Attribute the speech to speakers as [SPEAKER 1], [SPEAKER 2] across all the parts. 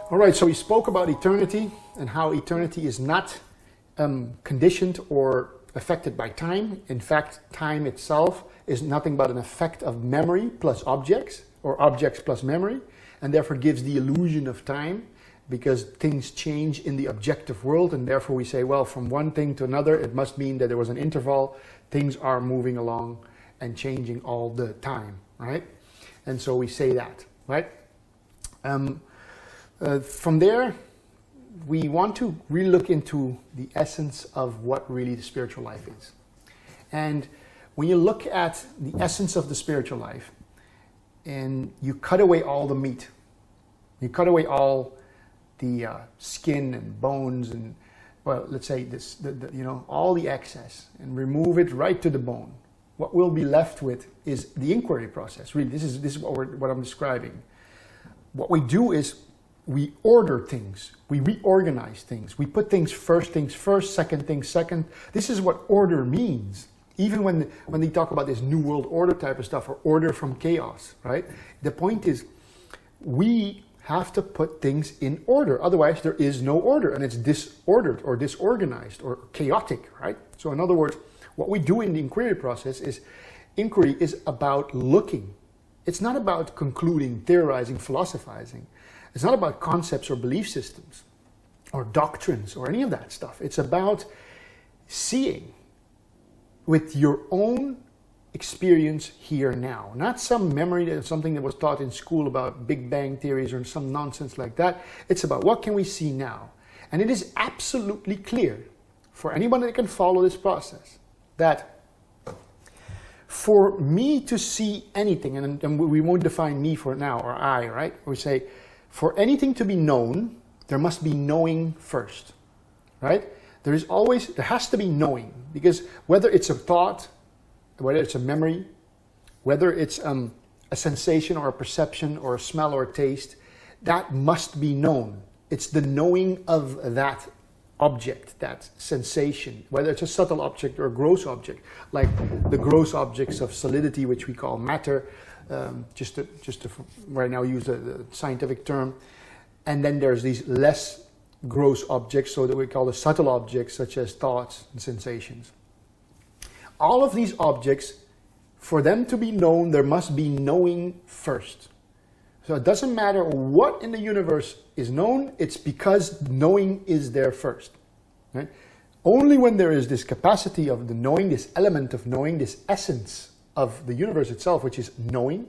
[SPEAKER 1] All right, so we spoke about eternity and how eternity is not conditioned or affected by time. In fact, time itself is nothing but an effect of memory plus objects, or objects plus memory, and therefore gives the illusion of time, because things change in the objective world, and therefore we say, well, from one thing to another, it must mean that there was an interval. Things are moving along and changing all the time, right? And so we say that, right? From there, we want to really look into the essence of what really the spiritual life is. And when you look at the essence of the spiritual life, and you cut away all the meat, you cut away all the skin and bones and, well, let's say this, you know, all the excess, and remove it right to the bone. What we'll be left with is the inquiry process. Really, this is what I'm describing. What we do is we order things, we reorganize things, we put things first, second things second. This is what order means. Even when they talk about this new world order type of stuff, or order from chaos, right? The point is, we have to put things in order. Otherwise, there is no order, and it's disordered or disorganized or chaotic, right? So in other words, what we do in the inquiry process is, inquiry is about looking. It's not about concluding, theorizing, philosophizing. It's not about concepts or belief systems or doctrines or any of that stuff. It's about seeing with your own experience here now. Not some memory of something that was taught in school about Big Bang theories or some nonsense like that. It's about what can we see now. And it is absolutely clear for anyone that can follow this process that for me to see anything, and we won't define me for now, or I, right? We say, for anything to be known, there must be knowing first, right? There has to be knowing, because whether it's a thought, whether it's a memory, whether it's a sensation or a perception or a smell or a taste, that must be known. It's the knowing of that object, that sensation, whether it's a subtle object or a gross object, like the gross objects of solidity, which we call matter, just to right now use the scientific term. And then there's these less gross objects, so that we call the subtle objects, such as thoughts and sensations. All of these objects, for them to be known, there must be knowing first. So it doesn't matter what in the universe is known, it's because knowing is there first. Right? Only when there is this capacity of the knowing, this element of knowing, this essence of the universe itself, which is knowing,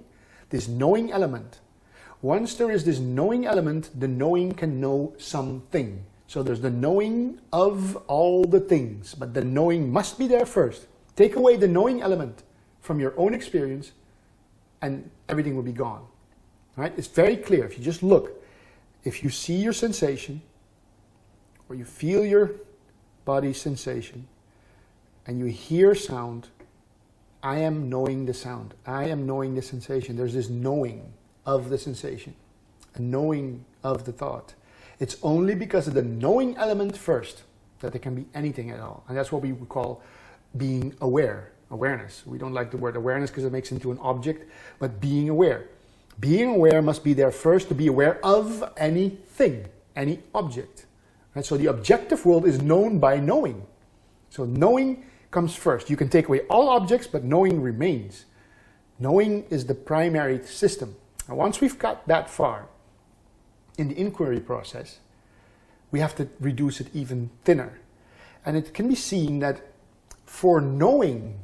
[SPEAKER 1] this knowing element. Once there is this knowing element, the knowing can know something. So there's the knowing of all the things, but the knowing must be there first. Take away the knowing element from your own experience, and everything will be gone. Right? It's very clear. If you just look, if you see your sensation, or you feel your body's sensation, and you hear sound, I am knowing the sound. I am knowing the sensation. There's this knowing of the sensation, a knowing of the thought. It's only because of the knowing element first that there can be anything at all. And that's what we would call being aware, awareness. We don't like the word awareness because it makes it into an object, but being aware. Being aware must be there first to be aware of anything, any object. Right? So the objective world is known by knowing. So knowing comes first. You can take away all objects, but knowing remains. Knowing is the primary system. And once we've got that far in the inquiry process, we have to reduce it even thinner. And it can be seen that for knowing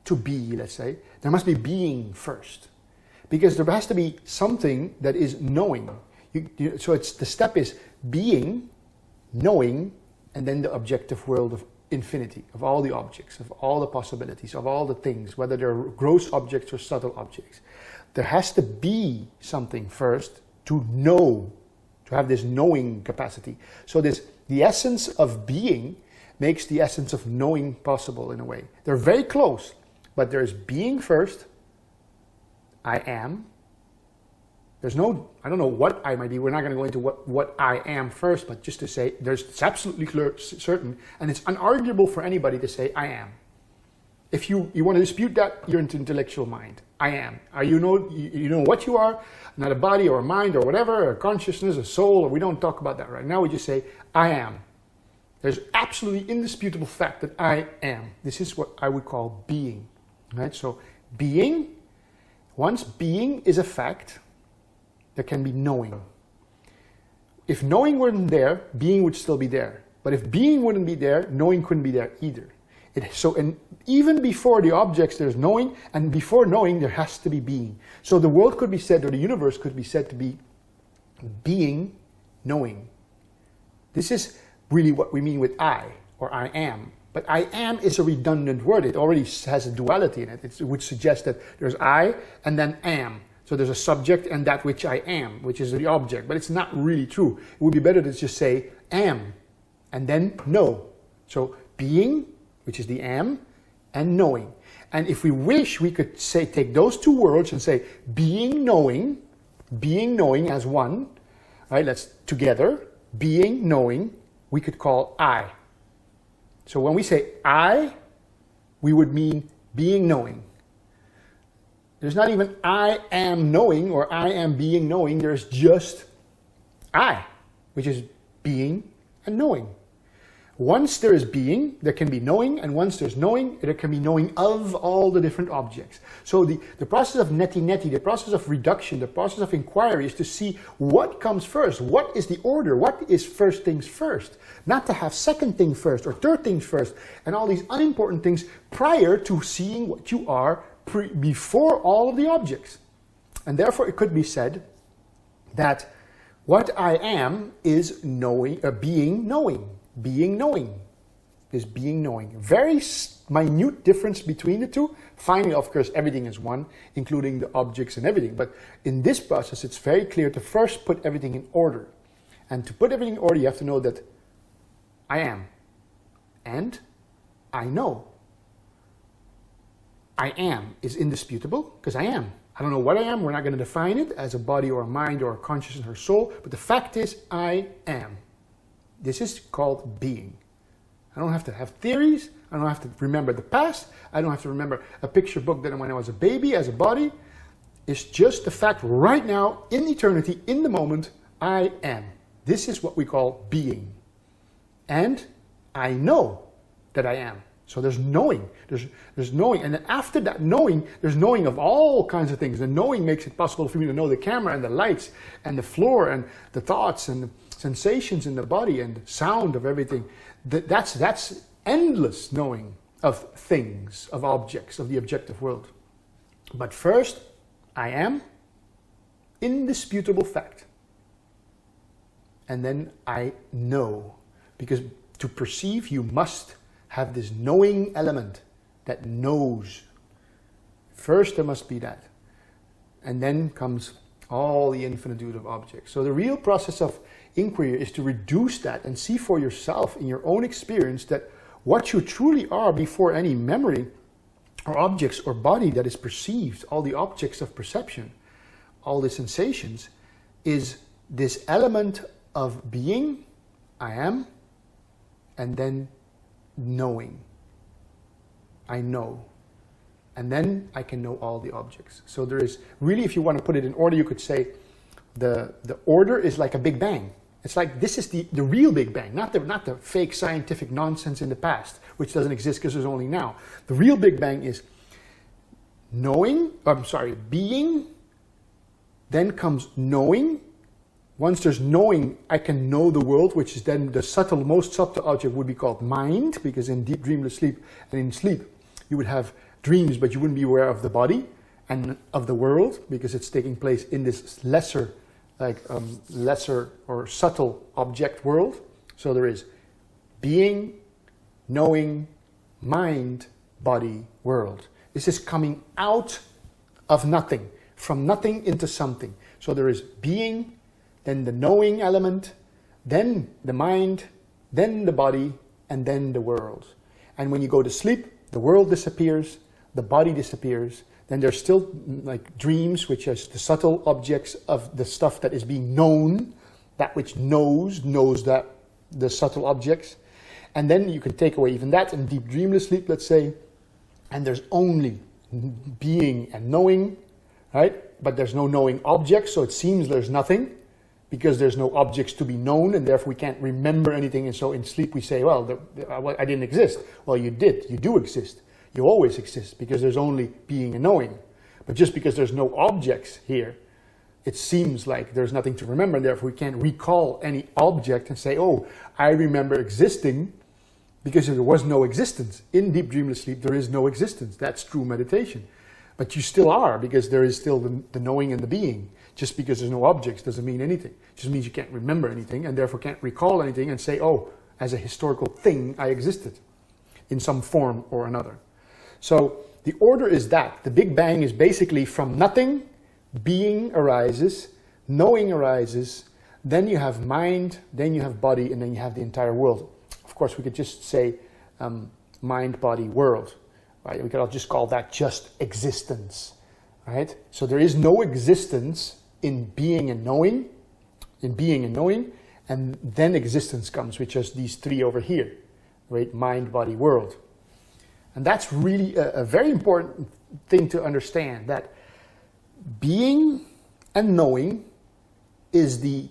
[SPEAKER 1] to be, let's say, there must be being first. Because there has to be something that is knowing. So it's the step is being, knowing, and then the objective world of infinity, of all the objects, of all the possibilities, of all the things, whether they're gross objects or subtle objects. There has to be something first to know, to have this knowing capacity. So the essence of being makes the essence of knowing possible in a way. They're very close, but there's being first. I am. There's no, I don't know what I might be. We're not going to go into what I am first, but just to say, it's absolutely clear, certain, and it's unarguable for anybody to say I am. If you want to dispute that, you're into intellectual mind. I am. You know what you are, not a body or a mind or whatever, a consciousness, a soul, or we don't talk about that right now. We just say, I am. There's absolutely indisputable fact that I am. This is what I would call being. Right? So being, once being is a fact, there can be knowing. If knowing weren't there, being would still be there. But if being wouldn't be there, knowing couldn't be there either. And even before the objects, there's knowing, and before knowing, there has to be being. So the world could be said, or the universe could be said to be being, knowing. This is really what we mean with I, or I am. But I am is a redundant word. It already has a duality in it. It would suggest that there's I and then am. So there's a subject and that which I am, which is the object. But it's not really true. It would be better to just say am and then know. So being, which is the am, and knowing. And if we wish, we could say, take those two words and say being knowing as one, right? Let's together, being knowing, we could call I. So when we say I, we would mean being knowing. There's not even I am knowing or I am being knowing. There's just I, which is being and knowing. Once there is being, there can be knowing, and once there's knowing, there can be knowing of all the different objects. So the process of neti-neti, the process of reduction, the process of inquiry is to see what comes first, what is the order, what is first things first. Not to have second thing first or third things first, and all these unimportant things prior to seeing what you are before all of the objects. And therefore it could be said that what I am is knowing, being knowing. Being knowing is being knowing. Very minute difference between the two. Finally, of course, everything is one, including the objects and everything. But in this process, it's very clear to first put everything in order. And to put everything in order, you have to know that I am. And I know. I am is indisputable because I am. I don't know what I am. We're not going to define it as a body or a mind or a consciousness or soul. But the fact is, I am. This is called being. I don't have to have theories. I don't have to remember the past. I don't have to remember a picture book that when I was a baby as a body. It's just the fact right now, in eternity, in the moment, I am. This is what we call being. And I know that I am. So there's knowing. There's knowing. And then after that knowing, there's knowing of all kinds of things. The knowing makes it possible for me to know the camera and the lights and the floor and the thoughts and the sensations in the body and sound of everything. That's endless knowing of things, of objects, of the objective world. But first, I am indisputable fact. And then I know. Because to perceive, you must have this knowing element that knows. First, there must be that. And then comes all the infinitude of objects. So the real process of inquiry is to reduce that and see for yourself in your own experience that what you truly are before any memory or objects or body that is perceived, all the objects of perception, all the sensations, is this element of being, I am, and then knowing. I know. And then I can know all the objects. So there is really, if you want to put it in order, you could say the order is like a Big Bang. It's like this is the real Big Bang, not the fake scientific nonsense in the past, which doesn't exist because there's only now. The real Big Bang is being, then comes knowing. Once there's knowing, I can know the world, which is then the most subtle object would be called mind, because in deep dreamless sleep and in sleep, you would have dreams, but you wouldn't be aware of the body and of the world, because it's taking place in this lesser or subtle object world. So there is being, knowing, mind, body, world. This is coming out of nothing, from nothing into something. So there is being, then the knowing element, then the mind, then the body, and then the world. And when you go to sleep, the world disappears, the body disappears. Then there's still like dreams, which is the subtle objects of the stuff that is being known, that which knows that the subtle objects. And then you can take away even that in deep dreamless sleep, let's say, and there's only being and knowing, right? But there's no knowing object, so it seems there's nothing, because there's no objects to be known, and therefore we can't remember anything. And so in sleep we say, well, I didn't exist. Well, you did. You do exist. You always exist, because there's only being and knowing. But just because there's no objects here, it seems like there's nothing to remember, and therefore we can't recall any object and say, oh, I remember existing, because there was no existence. In deep dreamless sleep, there is no existence. That's true meditation. But you still are, because there is still the knowing and the being. Just because there's no objects doesn't mean anything. It just means you can't remember anything, and therefore can't recall anything and say, oh, as a historical thing, I existed in some form or another. So the order is that. The Big Bang is basically from nothing, being arises, knowing arises, then you have mind, then you have body, and then you have the entire world. Of course, we could just say mind, body, world. Right? We could just call that just existence. Right? So there is no existence in being and knowing, and then existence comes, which is these three over here, right? Mind, body, world. And that's really a very important thing to understand, that being and knowing is the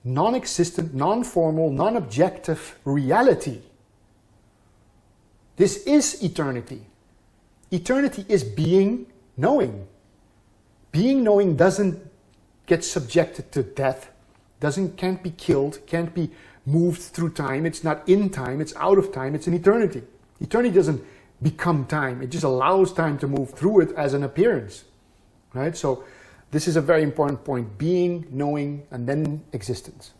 [SPEAKER 1] non-existent, non-formal, non-objective reality. This is eternity. Eternity is being, knowing. Being, knowing doesn't get subjected to death, can't be killed, can't be moved through time. It's not in time, it's out of time, it's in eternity. Eternity doesn't become time, it just allows time to move through it as an appearance. Right? So this is a very important point, being, knowing, and then existence.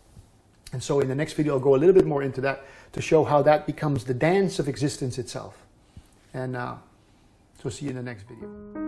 [SPEAKER 1] And so in the next video I'll go a little bit more into that to show how that becomes the dance of existence itself. And so see you in the next video.